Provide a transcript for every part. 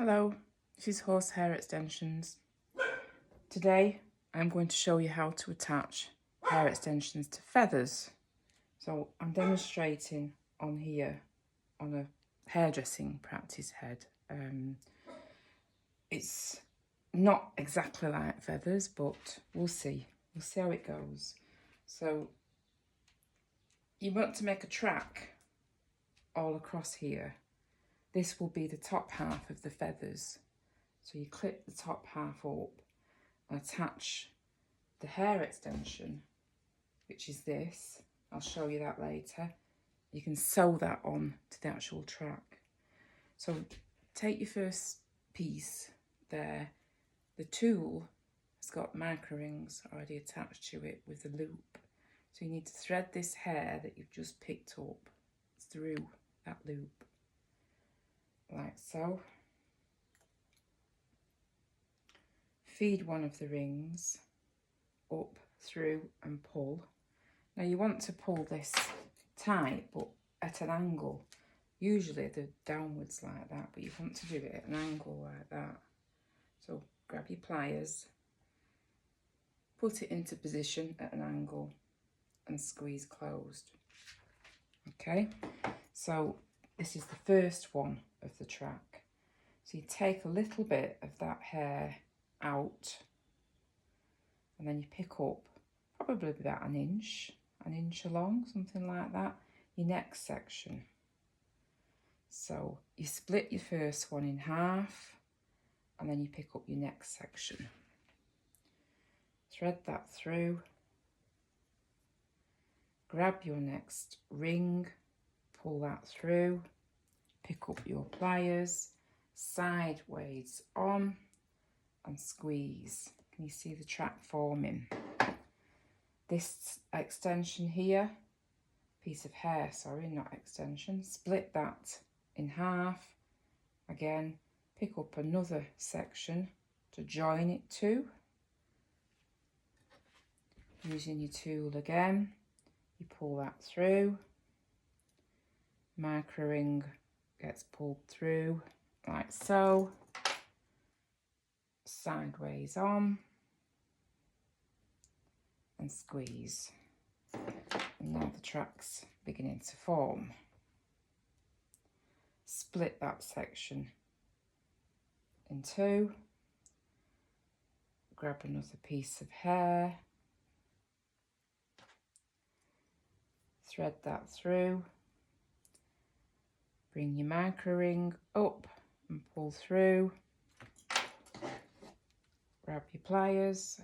Hello, this is Horse Hair Extensions. Today I'm going to show you how to attach hair extensions to feathers. So I'm demonstrating on here on a hairdressing practice head. It's not exactly like feathers, but we'll see. We'll see how it goes. So you want to make a track all across here. This will be the top half of the feathers. So you clip the top half up and attach the hair extension, which is this. I'll show you that later. You can sew that on to the actual track. So take your first piece there. The tool has got marker rings already attached to it with the loop. So you need to thread this hair that you've just picked up through that loop, like so. Feed one of the rings up through and pull. Now you want to pull this tight but at an angle. Usually they're downwards like that, but you want to do it at an angle like that. So grab your pliers, put it into position at an angle and squeeze closed. Okay, so this is the first one of the track. So you take a little bit of that hair out and then you pick up probably about an inch along, something like that, your next section. So you split your first one in half and then you pick up your next section. Thread that through, grab your next ring, pull that through, pick up your pliers, sideways on and squeeze. Can you see the track forming? This extension here, piece of hair, sorry, not extension, split that in half. Again, pick up another section to join it to. Using your tool again, you pull that through. Marker ring gets pulled through like so. Sideways on and squeeze. And now the track's beginning to form. Split that section in two. Grab another piece of hair. Thread that through. Bring your marker ring up and pull through. Grab your pliers,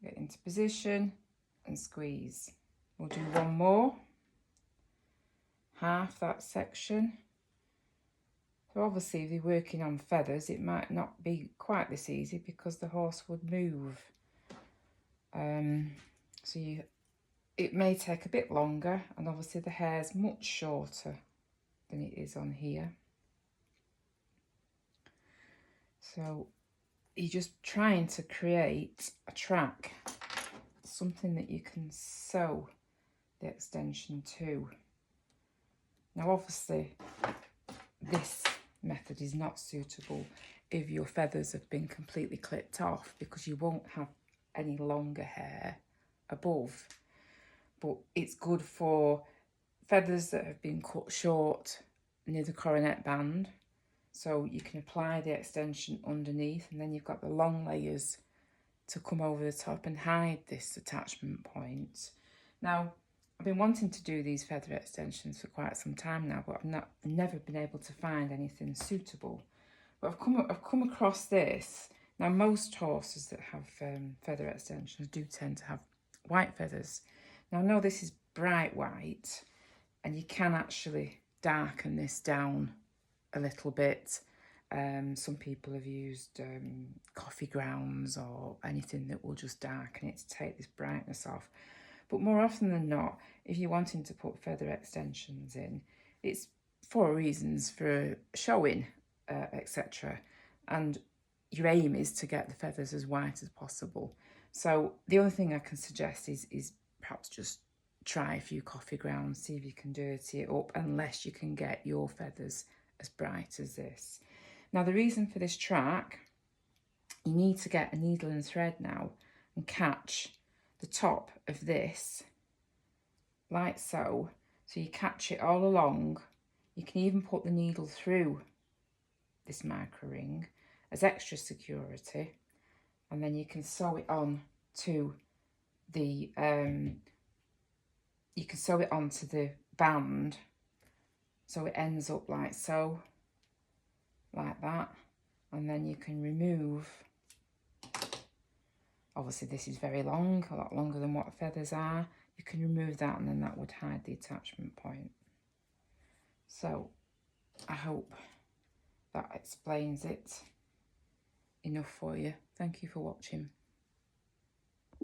get into position and squeeze. We'll do one more, half that section. So obviously if you're working on feathers, it might not be quite this easy because the horse would move. It may take a bit longer, and obviously the hair's much shorter than it is on here. So you're just trying to create a track, something that you can sew the extension to. Now obviously this method is not suitable if your feathers have been completely clipped off, because you won't have any longer hair above. But it's good for feathers that have been cut short near the coronet band. So you can apply the extension underneath, and then you've got the long layers to come over the top and hide this attachment point. Now, I've been wanting to do these feather extensions for quite some time now, but I've never been able to find anything suitable. But I've come across this. Now, most horses that have feather extensions do tend to have white feathers. Now, I know this is bright white, and you can actually darken this down a little bit. Some people have used coffee grounds or anything that will just darken it to take this brightness off. But more often than not, if you're wanting to put feather extensions in, it's for reasons for showing, etc. And your aim is to get the feathers as white as possible. So the only thing I can suggest is perhaps just try a few coffee grounds, see if you can dirty it up, unless you can get your feathers as bright as this. Now the reason for this track, you need to get a needle and thread now and catch the top of this like so. So you catch it all along. You can even put the needle through this micro ring as extra security, and then you can sew it on to the you can sew it onto the band so it ends up like so, like that, and then you can remove, obviously this is very long, a lot longer than what feathers are. You can remove that and then that would hide the attachment point. So I hope that explains it enough for you. Thank you for watching.